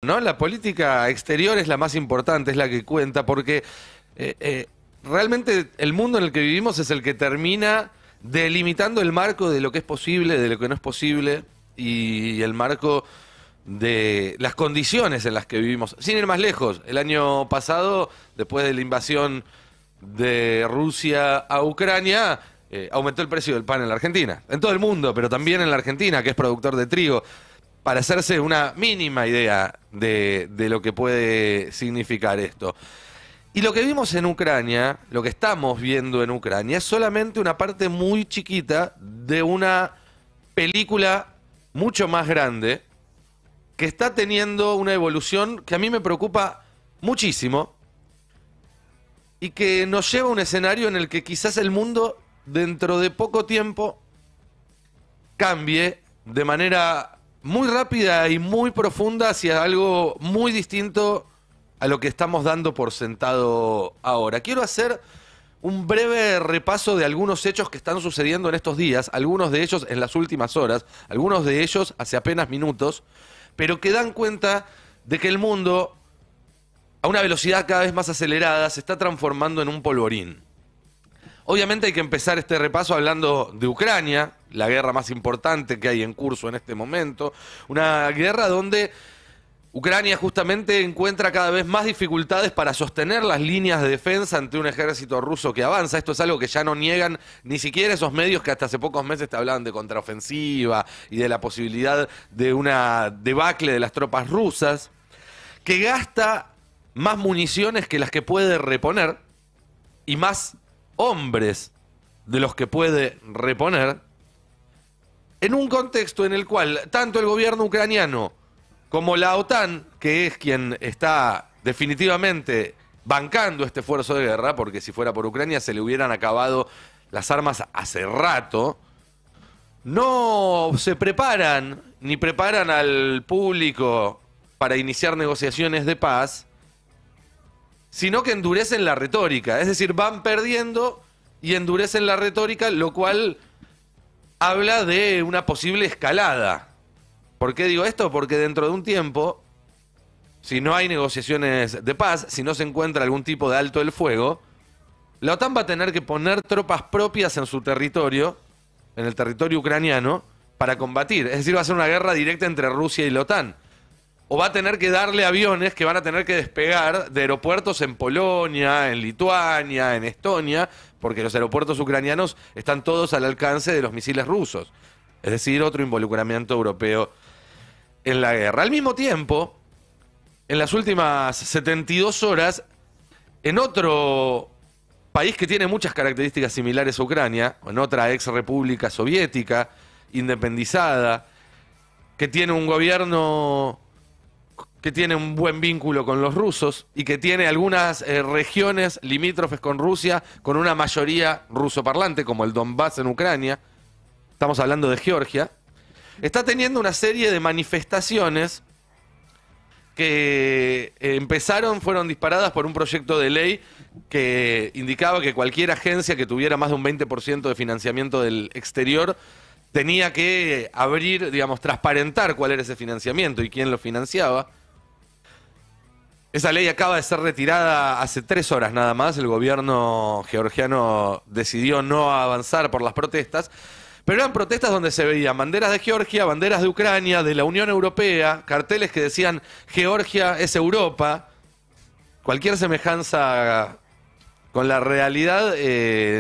¿no? La política exterior es la más importante, es la que cuenta, porque realmente el mundo en el que vivimos es el que termina delimitando el marco de lo que es posible, de lo que no es posible, y el marco de las condiciones en las que vivimos. Sin ir más lejos, el año pasado, después de la invasión de Rusia a Ucrania, aumentó el precio del pan en la Argentina, en todo el mundo, pero también en la Argentina, que es productor de trigo, para hacerse una mínima idea de lo que puede significar esto. Y lo que vimos en Ucrania, lo que estamos viendo en Ucrania, es solamente una parte muy chiquita de una película mucho más grande que está teniendo una evolución que a mí me preocupa muchísimo y que nos lleva a un escenario en el que quizás el mundo dentro de poco tiempo cambie de manera muy rápida y muy profunda hacia algo muy distinto a lo que estamos dando por sentado ahora. Quiero hacer un breve repaso de algunos hechos que están sucediendo en estos días, algunos de ellos en las últimas horas, algunos de ellos hace apenas minutos, pero que dan cuenta de que el mundo, a una velocidad cada vez más acelerada, se está transformando en un polvorín. Obviamente hay que empezar este repaso hablando de Ucrania, la guerra más importante que hay en curso en este momento, una guerra donde Ucrania justamente encuentra cada vez más dificultades para sostener las líneas de defensa ante un ejército ruso que avanza. Esto es algo que ya no niegan ni siquiera esos medios que hasta hace pocos meses te hablaban de contraofensiva y de la posibilidad de una debacle de las tropas rusas, que gasta más municiones que las que puede reponer y más hombres de los que puede reponer, en un contexto en el cual tanto el gobierno ucraniano como la OTAN, que es quien está definitivamente bancando este esfuerzo de guerra, porque si fuera por Ucrania se le hubieran acabado las armas hace rato, no se preparan ni preparan al público para iniciar negociaciones de paz, sino que endurecen la retórica. Es decir, van perdiendo y endurecen la retórica, lo cual habla de una posible escalada. ¿Por qué digo esto? Porque dentro de un tiempo, si no hay negociaciones de paz, si no se encuentra algún tipo de alto el fuego, la OTAN va a tener que poner tropas propias en su territorio, en el territorio ucraniano, para combatir. Es decir, va a ser una guerra directa entre Rusia y la OTAN. O va a tener que darle aviones que van a tener que despegar de aeropuertos en Polonia, en Lituania, en Estonia, porque los aeropuertos ucranianos están todos al alcance de los misiles rusos. Es decir, otro involucramiento europeo en la guerra. Al mismo tiempo, en las últimas 72 horas, en otro país que tiene muchas características similares a Ucrania, en otra ex república soviética, independizada, que tiene un gobierno que tiene un buen vínculo con los rusos y que tiene algunas regiones limítrofes con Rusia con una mayoría rusoparlante, como el Donbass en Ucrania. Estamos hablando de Georgia. Está teniendo una serie de manifestaciones que fueron disparadas por un proyecto de ley que indicaba que cualquier agencia que tuviera más de un 20% de financiamiento del exterior tenía que abrir, digamos, transparentar cuál era ese financiamiento y quién lo financiaba. Esa ley acaba de ser retirada hace 3 horas nada más. El gobierno georgiano decidió no avanzar por las protestas. Pero eran protestas donde se veían banderas de Georgia, banderas de Ucrania, de la Unión Europea, carteles que decían Georgia es Europa. Cualquier semejanza con la realidad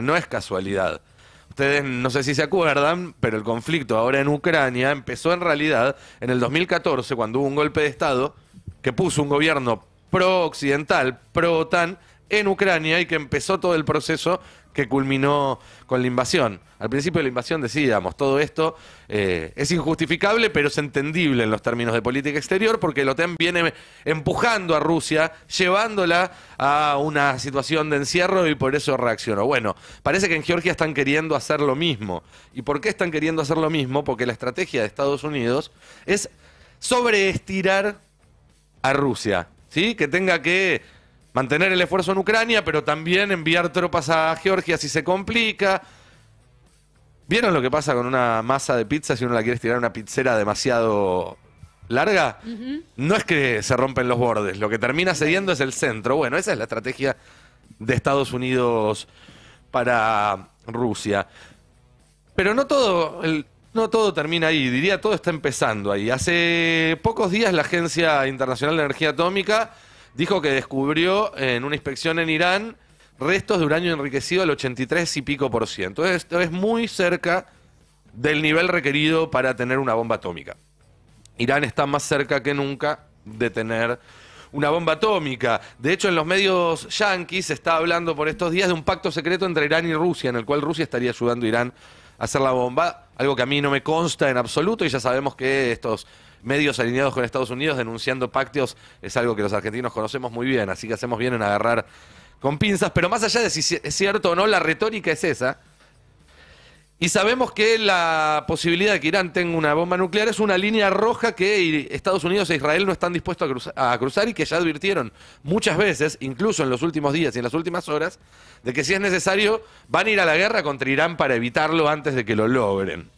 no es casualidad. Ustedes no sé si se acuerdan, pero el conflicto ahora en Ucrania empezó en realidad en el 2014, cuando hubo un golpe de Estado que puso un gobierno pro-occidental, pro-OTAN en Ucrania y que empezó todo el proceso que culminó con la invasión. Al principio de la invasión decíamos, todo esto es injustificable, pero es entendible en los términos de política exterior, porque la OTAN viene empujando a Rusia, llevándola a una situación de encierro y por eso reaccionó. Bueno, parece que en Georgia están queriendo hacer lo mismo. ¿Y por qué están queriendo hacer lo mismo? Porque la estrategia de Estados Unidos es sobreestirar a Rusia, ¿sí? Que tenga que mantener el esfuerzo en Ucrania, pero también enviar tropas a Georgia si se complica. ¿Vieron lo que pasa con una masa de pizza si uno la quiere estirar a una pizzera demasiado larga, no es que se rompen los bordes, lo que termina cediendo es el centro. Bueno, esa es la estrategia de Estados Unidos para Rusia. Pero no todo termina ahí, diría todo está empezando ahí. Hace pocos días la Agencia Internacional de Energía Atómica dijo que descubrió en una inspección en Irán restos de uranio enriquecido al 83 y pico por ciento. Esto es muy cerca del nivel requerido para tener una bomba atómica. Irán está más cerca que nunca de tener una bomba atómica. De hecho, en los medios yanquis se está hablando por estos días de un pacto secreto entre Irán y Rusia, en el cual Rusia estaría ayudando a Irán a hacer la bomba, algo que a mí no me consta en absoluto, y ya sabemos que estos medios alineados con Estados Unidos denunciando pactos es algo que los argentinos conocemos muy bien, así que hacemos bien en agarrar con pinzas, pero más allá de si es cierto o no, la retórica es esa. Y sabemos que la posibilidad de que Irán tenga una bomba nuclear es una línea roja que Estados Unidos e Israel no están dispuestos a cruzar y que ya advirtieron muchas veces, incluso en los últimos días y en las últimas horas, de que si es necesario van a ir a la guerra contra Irán para evitarlo antes de que lo logren.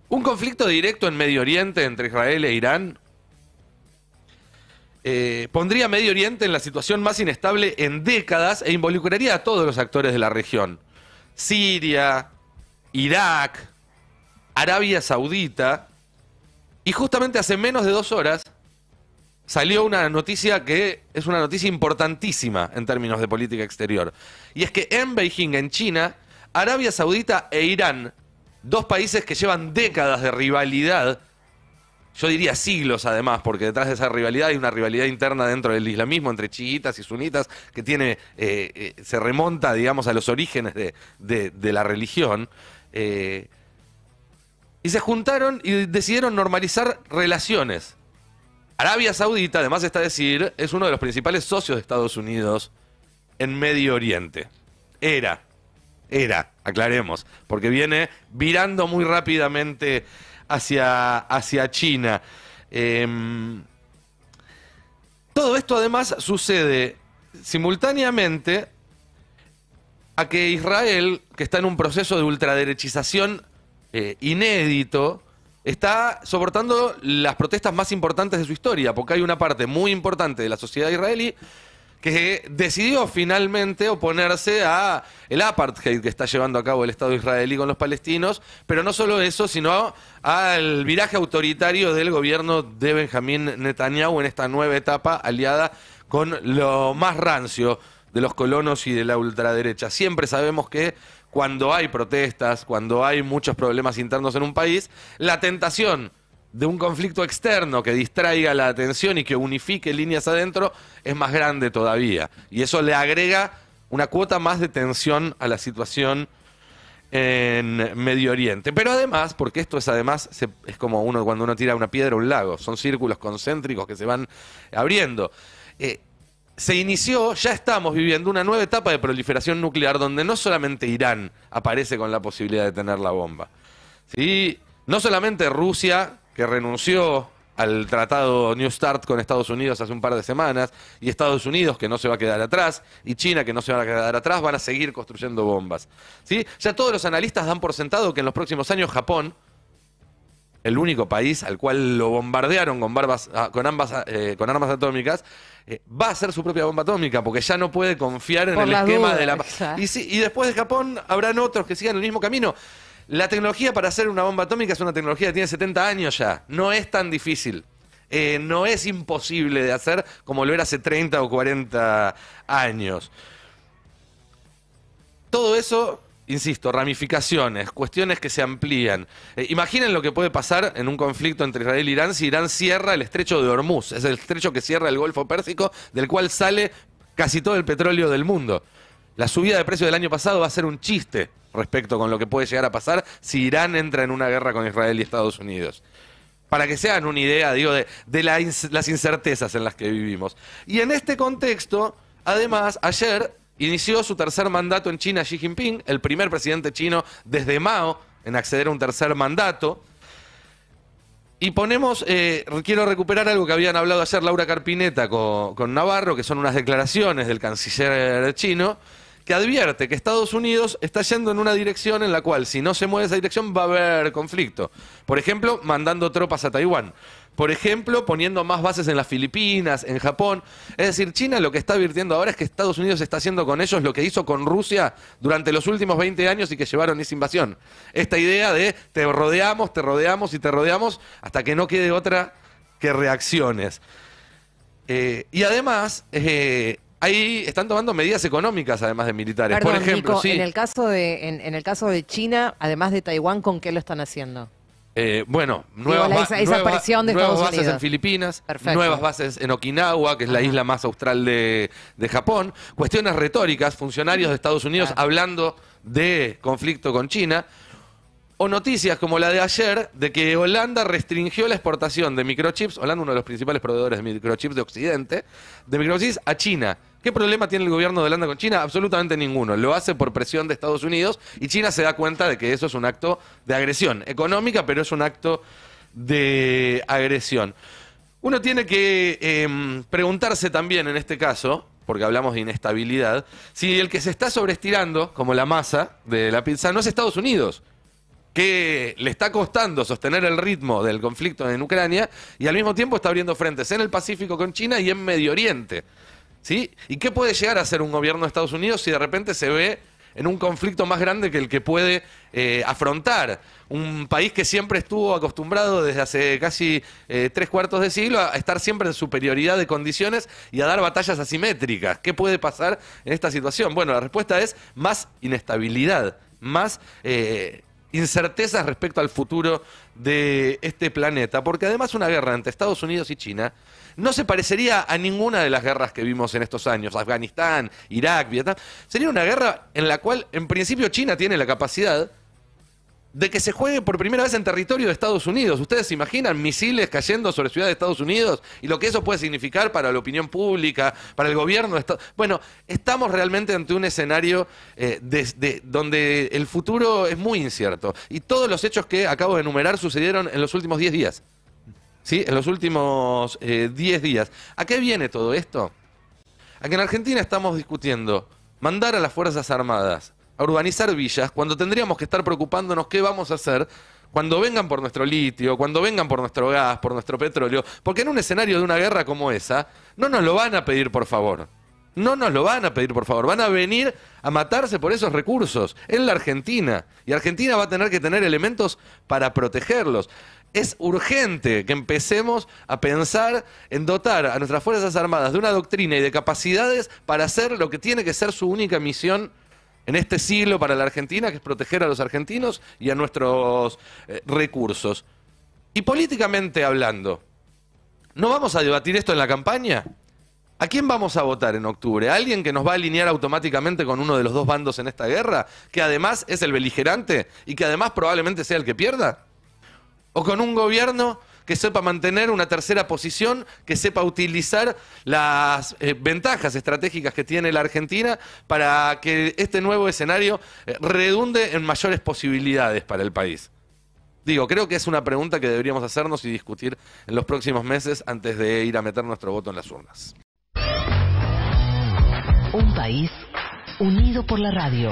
Un conflicto directo en Medio Oriente entre Israel e Irán pondría a Medio Oriente en la situación más inestable en décadas e involucraría a todos los actores de la región. Siria, Irak, Arabia Saudita, y justamente hace menos de 2 horas salió una noticia que es una noticia importantísima en términos de política exterior. Y es que en Beijing, en China, Arabia Saudita e Irán, 2 países que llevan décadas de rivalidad, yo diría siglos además, porque detrás de esa rivalidad hay una rivalidad interna dentro del islamismo entre chiitas y sunitas que se remonta, digamos, a los orígenes de la religión. Y se juntaron y decidieron normalizar relaciones. Arabia Saudita, además está decir, es uno de los principales socios de Estados Unidos en Medio Oriente. Era, aclaremos, porque viene virando muy rápidamente hacia China. Todo esto además sucede simultáneamente a que Israel, que está en un proceso de ultraderechización inédito, está soportando las protestas más importantes de su historia, porque hay una parte muy importante de la sociedad israelí que decidió finalmente oponerse a el apartheid que está llevando a cabo el Estado israelí con los palestinos, pero no solo eso, sino al viraje autoritario del gobierno de Benjamín Netanyahu en esta nueva etapa aliada con lo más rancio de los colonos y de la ultraderecha. Siempre sabemos que cuando hay protestas, cuando hay muchos problemas internos en un país, la tentación de un conflicto externo que distraiga la atención y que unifique líneas adentro es más grande todavía. Y eso le agrega una cuota más de tensión a la situación en Medio Oriente. Pero además, porque esto es es como cuando uno tira una piedra a un lago, son círculos concéntricos que se van abriendo. Se inició, ya estamos viviendo una nueva etapa de proliferación nuclear donde no solamente Irán aparece con la posibilidad de tener la bomba, ¿sí? No solamente Rusia, que renunció al tratado New START con Estados Unidos hace un par de semanas, y Estados Unidos, que no se va a quedar atrás, y China, que no se va a quedar atrás, van a seguir construyendo bombas, ¿sí? Ya todos los analistas dan por sentado que en los próximos años Japón, el único país al cual lo bombardearon con armas atómicas, va a hacer su propia bomba atómica, porque ya no puede confiar en el esquema de la paz. Y después de Japón habrán otros que sigan el mismo camino. La tecnología para hacer una bomba atómica es una tecnología que tiene 70 años ya. No es tan difícil. No es imposible de hacer como lo era hace 30 o 40 años. Todo eso, insisto, ramificaciones, cuestiones que se amplían. Imaginen lo que puede pasar en un conflicto entre Israel e Irán si Irán cierra el estrecho de Hormuz. Es el estrecho que cierra el Golfo Pérsico, del cual sale casi todo el petróleo del mundo. La subida de precio del año pasado va a ser un chiste respecto con lo que puede llegar a pasar si Irán entra en una guerra con Israel y Estados Unidos. Para que se hagan una idea, digo, de las incertezas en las que vivimos. Y en este contexto, además, ayer inició su tercer mandato en China Xi Jinping, el primer presidente chino desde Mao en acceder a un tercer mandato. Y quiero recuperar algo que habían hablado ayer Laura Carpinetta con Navarro, que son unas declaraciones del canciller chino, que advierte que Estados Unidos está yendo en una dirección en la cual, si no se mueve esa dirección, va a haber conflicto. Por ejemplo, mandando tropas a Taiwán. Por ejemplo, poniendo más bases en las Filipinas, en Japón. Es decir, China lo que está advirtiendo ahora es que Estados Unidos está haciendo con ellos lo que hizo con Rusia durante los últimos 20 años y que llevaron esa invasión. Esta idea de te rodeamos y te rodeamos hasta que no quede otra que reacciones. Y además, ahí están tomando medidas económicas, además de militares. Perdón, por ejemplo, Nico, sí. en el caso de China, además de Taiwán, ¿con qué lo están haciendo? Bueno, esa presión de nuevas Estados bases Unidos. en Filipinas, Perfecto. nuevas bases en Okinawa, que es la isla más austral de Japón, cuestiones retóricas, funcionarios de Estados Unidos Claro. hablando de conflicto con China, o noticias como la de ayer de que Holanda restringió la exportación de microchips, Holanda uno de los principales proveedores de microchips de Occidente, de microchips a China. ¿Qué problema tiene el gobierno de Holanda con China? Absolutamente ninguno. Lo hace por presión de Estados Unidos y China se da cuenta de que eso es un acto de agresión económica, pero es un acto de agresión. Uno tiene que preguntarse también en este caso, porque hablamos de inestabilidad, si el que se está sobreestirando, como la masa de la pizza, no es Estados Unidos, que le está costando sostener el ritmo del conflicto en Ucrania y al mismo tiempo está abriendo frentes en el Pacífico con China y en Medio Oriente. ¿Sí? ¿Y qué puede llegar a ser un gobierno de Estados Unidos si de repente se ve en un conflicto más grande que el que puede afrontar un país que siempre estuvo acostumbrado desde hace casi 3/4 de siglo a estar siempre en superioridad de condiciones y a dar batallas asimétricas? ¿Qué puede pasar en esta situación? Bueno, la respuesta es más inestabilidad, más incertezas respecto al futuro de este planeta, porque además una guerra entre Estados Unidos y China no se parecería a ninguna de las guerras que vimos en estos años, Afganistán, Irak, Vietnam. Sería una guerra en la cual, en principio, China tiene la capacidad de que se juegue por primera vez en territorio de Estados Unidos. ¿Ustedes se imaginan misiles cayendo sobre ciudades de Estados Unidos y lo que eso puede significar para la opinión pública, para el gobierno de Estados Unidos? Bueno, estamos realmente ante un escenario donde el futuro es muy incierto. Y todos los hechos que acabo de enumerar sucedieron en los últimos 10 días. ¿Sí? En los últimos 10 días. ¿A qué viene todo esto? A que en Argentina estamos discutiendo mandar a las Fuerzas Armadas a urbanizar villas cuando tendríamos que estar preocupándonos qué vamos a hacer cuando vengan por nuestro litio, cuando vengan por nuestro gas, por nuestro petróleo, porque en un escenario de una guerra como esa, no nos lo van a pedir por favor. No nos lo van a pedir por favor, van a venir a matarse por esos recursos en la Argentina. Y Argentina va a tener que tener elementos para protegerlos. Es urgente que empecemos a pensar en dotar a nuestras Fuerzas Armadas de una doctrina y de capacidades para hacer lo que tiene que ser su única misión en este siglo para la Argentina, que es proteger a los argentinos y a nuestros recursos. Y políticamente hablando, ¿no vamos a debatir esto en la campaña? ¿A quién vamos a votar en octubre? ¿A alguien que nos va a alinear automáticamente con uno de los dos bandos en esta guerra? ¿Que además es el beligerante y que además probablemente sea el que pierda? ¿O con un gobierno que sepa mantener una tercera posición, que sepa utilizar las ventajas estratégicas que tiene la Argentina para que este nuevo escenario redunde en mayores posibilidades para el país? Digo, creo que es una pregunta que deberíamos hacernos y discutir en los próximos meses antes de ir a meter nuestro voto en las urnas. Un país unido por la radio.